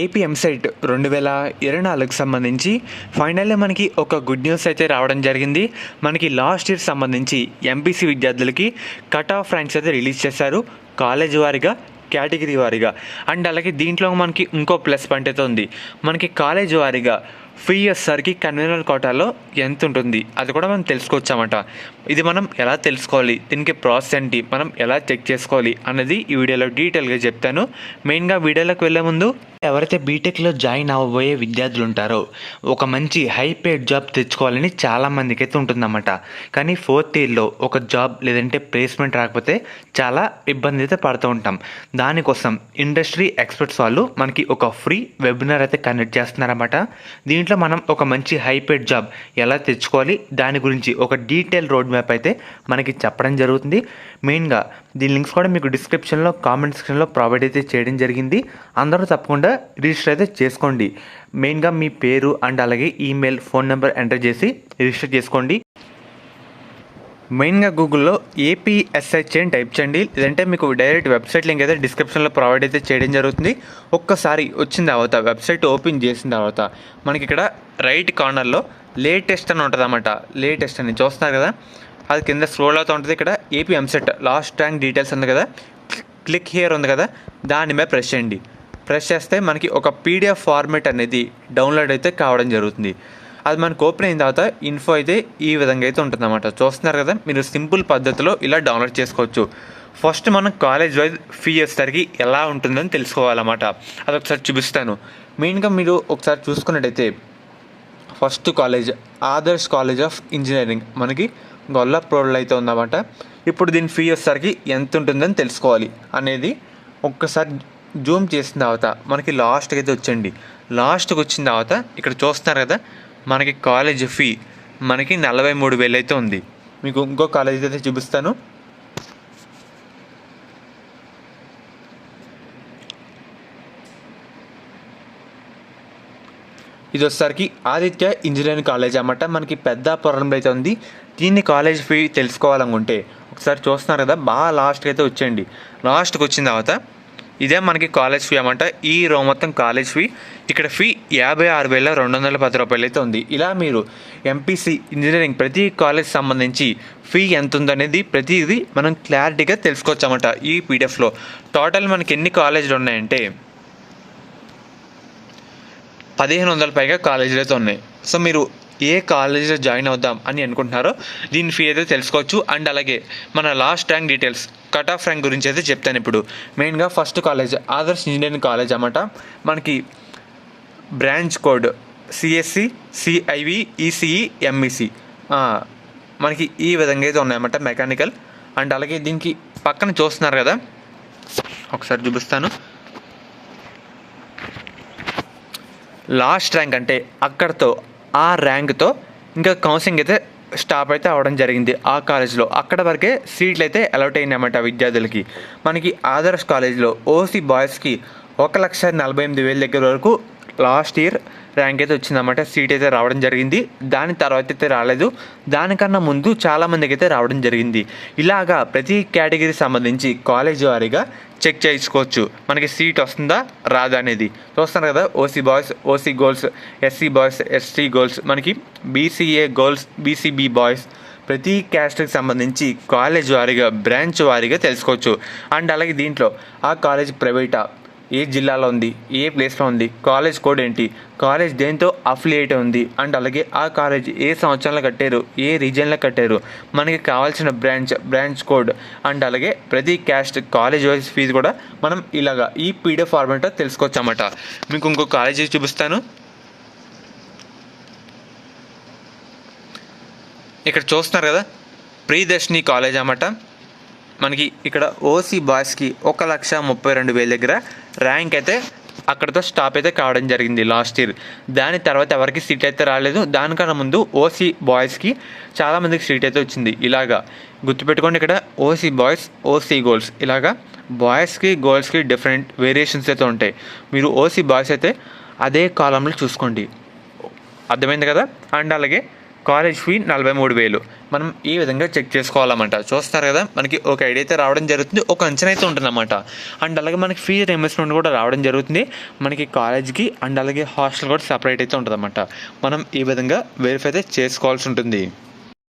AP EAMCET 2024కి సంబంధించి finally మనకి ఒక గుడ్ న్యూస్ అయితే రావడం జరిగింది. మనకి లాస్ట్ ఇయర్ సంబంధించి ఎంపీసీ విద్యార్థులకి కట్ ఆఫ్ ర్యాంక్స్ అయితే రిలీజ్ చేశారు, కాలేజ్ వారీగా, కేటగిరీ వారీగా. అండ్ అలాగే దీంట్లో మనకి ఇంకో ప్లస్ పాయింట్ అయితే ఉంది. మనకి కాలేజ్ వారీగా ఫీ వచ్చేసరికి కన్వీనర్ కోటాలో ఎంత ఉంటుంది అది కూడా మనం తెలుసుకోవచ్చామట. ఇది మనం ఎలా తెలుసుకోవాలి, దీనికి ప్రాసెస్ ఏంటి, మనం ఎలా చెక్ చేసుకోవాలి అన్నది ఈ వీడియోలో డీటెయిల్గా చెప్తాను. మెయిన్గా వీడియోలోకి వెళ్ళే ముందు ఎవరైతే బీటెక్లో జాయిన్ అవ్వబోయే విద్యార్థులు ఉంటారో ఒక మంచి హై పేడ్ జాబ్ తెచ్చుకోవాలని చాలామందికి అయితే ఉంటుందన్నమాట. కానీ ఫోర్త్ ఇయర్లో ఒక జాబ్ లేదంటే ప్లేస్మెంట్ రాకపోతే చాలా ఇబ్బంది అయితే పడుతూ ఉంటాం. దానికోసం ఇండస్ట్రీ ఎక్స్పర్ట్స్ వాళ్ళు మనకి ఒక ఫ్రీ వెబినార్ అయితే కండక్ట్ చేస్తున్నారన్నమాట. దీంట్లో మనం ఒక మంచి హై పేడ్ జాబ్ ఎలా తెచ్చుకోవాలి దాని గురించి ఒక డీటెయిల్ రోడ్ మ్యాప్ అయితే మనకి చెప్పడం జరుగుతుంది. మెయిన్గా దీని లింక్స్ కూడా మీకు డిస్క్రిప్షన్లో, కామెంట్ సెక్షన్లో ప్రొవైడ్ అయితే చేయడం జరిగింది. అందరూ తప్పకుండా రిజిస్టర్ అయితే చేసుకోండి. మెయిన్గా మీ పేరు అండ్ అలాగే ఈమెయిల్, ఫోన్ నెంబర్ ఎంటర్ చేసి రిజిస్టర్ చేసుకోండి. మెయిన్గా గూగుల్లో ఏపీఎస్హెచ్ అని టైప్ చేయండి, లేదంటే మీకు డైరెక్ట్ వెబ్సైట్ లింక్ అయితే డిస్క్రిప్షన్లో ప్రొవైడ్ అయితే చేయడం జరుగుతుంది. ఒక్కసారి వచ్చిన తర్వాత వెబ్సైట్ ఓపెన్ చేసిన తర్వాత మనకి ఇక్కడ రైట్ కార్నర్లో లేటెస్ట్ అని ఉంటుంది అన్నమాట. లేటెస్ట్ అని చూస్తున్నారు కదా, అది కింద స్క్రోల్ అవుతూ ఉంటుంది. ఇక్కడ AP EAMCET last rank details ఉంది కదా, క్లిక్ హియర్ ఉంది కదా, దాని మీద ప్రెస్ చేయండి. ప్రెస్ చేస్తే మనకి ఒక పీడిఎఫ్ ఫార్మేట్ అనేది డౌన్లోడ్ అయితే కావడం జరుగుతుంది. అది మనకు ఓపెన్ అయిన తర్వాత ఇన్ఫో అయితే ఈ విధంగా అయితే ఉంటుందన్నమాట. చూస్తున్నారు కదా, మీరు సింపుల్ పద్ధతిలో ఇలా డౌన్లోడ్ చేసుకోవచ్చు. ఫస్ట్ మనం కాలేజ్ వైజ్ ఫీ వచ్చేసరికి ఎలా ఉంటుందని తెలుసుకోవాలన్నమాట. అది ఒకసారి చూపిస్తాను. మెయిన్గా మీరు ఒకసారి చూసుకున్నట్టయితే first college Adarsh college of engineering మనకి గొల్లప్రోడ్లో అయితే ఉందన్నమాట. ఇప్పుడు దీని ఫీ వచ్చేసరికి ఎంత ఉంటుందని తెలుసుకోవాలి అనేది ఒక్కసారి జూమ్ చేసిన తర్వాత మనకి లాస్ట్కి అయితే వచ్చండి. లాస్ట్కి వచ్చిన తర్వాత ఇక్కడ చూస్తున్నారు కదా, మనకి కాలేజ్ ఫీ మనకి 43,000 అయితే ఉంది. మీకు ఇంకో కాలేజ్ అయితే చూపిస్తాను. ఇది వచ్చేసరికి ఆదిత్య ఇంజనీరింగ్ కాలేజ్ అన్నమాట, మనకి పెద్దాపురంలో అయితే ఉంది. దీన్ని కాలేజ్ ఫీ తెలుసుకోవాలనుకుంటే ఒకసారి చూస్తున్నారు కదా, బాగా లాస్ట్కి అయితే వచ్చేయండి. లాస్ట్కి వచ్చిన తర్వాత ఇదే మనకి కాలేజ్ ఫీ అన్నమాట. ఈ రో మొత్తం కాలేజ్ ఫీ. ఇక్కడ ఫీ 56,210 రూపాయలు అయితే ఉంది. ఇలా మీరు ఎంపీసీ ఇంజనీరింగ్ ప్రతి కాలేజ్ సంబంధించి ఫీ ఎంత ఉందనేది ప్రతిదీ మనం క్లారిటీగా తెలుసుకోవచ్చు అన్నమాట ఈ పీడిఎఫ్లో. టోటల్ మనకి ఎన్ని కాలేజీలు ఉన్నాయంటే 1,500 పైగా కాలేజీలు అయితే ఉన్నాయి. సో మీరు ఏ కాలేజీలో జాయిన్ అవుదాం అని అనుకుంటున్నారో దీని ఫీ అయితే తెలుసుకోవచ్చు. అండ్ అలాగే మన last rank details, cut off rank గురించి అయితే చెప్తాను ఇప్పుడు. మెయిన్గా first college Adarsh engineering college అన్నమాట. మనకి branch code CSC, CIV, ECE, MEC మనకి ఈ విధంగా అయితే ఉన్నాయన్నమాట, మెకానికల్. అండ్ అలాగే దీనికి పక్కన చూస్తున్నారు కదా, ఒకసారి చూపిస్తాను. లాస్ట్ ర్యాంక్ అంటే అక్కడతో ఆ ర్యాంక్తో ఇంకా కౌన్సిలింగ్ అయితే స్టాప్ అయితే అవ్వడం జరిగింది ఆ కాలేజ్లో. అక్కడ వరకే సీట్లు అయితే అలౌట్ అయినాయన్నమాట విద్యార్థులకి. మనకి ఆదర్శ్ కాలేజ్లో ఓసీ బాయ్స్కి 1,48,000 దగ్గర వరకు లాస్ట్ ఇయర్ ర్యాంక్ అయితే వచ్చిందన్నమాట, సీట్ అయితే రావడం జరిగింది. దాని తర్వాత అయితే రాలేదు, దానికన్నా ముందు చాలామందికి అయితే రావడం జరిగింది. ఇలాగా ప్రతి కేటగిరీ సంబంధించి కాలేజ్ వారీగా చెక్ చేయించుకోవచ్చు మనకి సీట్ వస్తుందా రాదా అనేది. చూస్తున్నారు కదా, OC boys, OC girls, SC boys, ST girls, మనకి బీసీఏ గర్ల్స్, బీసీబీ బాయ్స్, ప్రతి క్యాస్ట్కి సంబంధించి కాలేజ్ వారీగా, బ్రాంచ్ వారీగా తెలుసుకోవచ్చు. అండ్ అలాగే దీంట్లో ఆ కాలేజ్ ప్రైవేటా, ఏ జిల్లాలో ఉంది, ఏ ప్లేస్లో ఉంది, కాలేజ్ కోడ్ ఏంటి, కాలేజ్ దేంతో అఫిలియేట్ ఉంది, అండ్ అలాగే ఆ కాలేజ్ ఏ సంవత్సరంలో కట్టారు, ఏ రీజియన్లో కట్టారు, మనకి కావాల్సిన బ్రాంచ్ కోడ్, అండ్ అలాగే ప్రతి క్యాస్ట్ కాలేజ్ వైజ్ ఫీజు కూడా మనం ఇలాగా ఈ పీడిఎఫ్ ఫార్మాట్లో తెలుసుకోవచ్చు అన్నమాట. మీకు ఇంకో కాలేజీ చూపిస్తాను. ఇక్కడ చూస్తున్నారు కదా, ప్రియదర్శిని కాలేజ్ అన్నమాట. మనకి ఇక్కడ ఓసీ బాయ్స్కి 1,32,000 దగ్గర ర్యాంక్ అయితే అక్కడితో స్టాప్ అయితే కావడం జరిగింది లాస్ట్ ఇయర్. దాని తర్వాత ఎవరికి సీట్ అయితే రాలేదు. దానికన్నా ముందు ఓసీ బాయ్స్కి చాలామందికి సీట్ అయితే వచ్చింది. ఇలాగా గుర్తుపెట్టుకోండి, ఇక్కడ ఓసీ బాయ్స్, ఓసీ గర్ల్స్, ఇలాగా బాయ్స్కి గర్ల్స్కి డిఫరెంట్ వేరియేషన్స్ అయితే ఉంటాయి. మీరు ఓసీ బాయ్స్ అయితే అదే కాలంలో చూసుకోండి, అర్థమైంది కదా. అండ్ అలాగే కాలేజ్ ఫీ 43,000. మనం ఈ విధంగా చెక్ చేసుకోవాలన్నమాట. చూస్తారు కదా, మనకి ఒక ఐడియా అయితే రావడం జరుగుతుంది, ఒక అంచనా అయితే ఉంటుందన్నమాట. అండ్ అలాగే మనకి ఫీజు రీయింబర్స్మెంట్ కూడా రావడం జరుగుతుంది మనకి కాలేజ్కి. అండ్ అలాగే హాస్టల్ కూడా సపరేట్ అయితే ఉంటుందన్నమాట. మనం ఈ విధంగా వెరిఫై అయితే చేసుకోవాల్సి ఉంటుంది.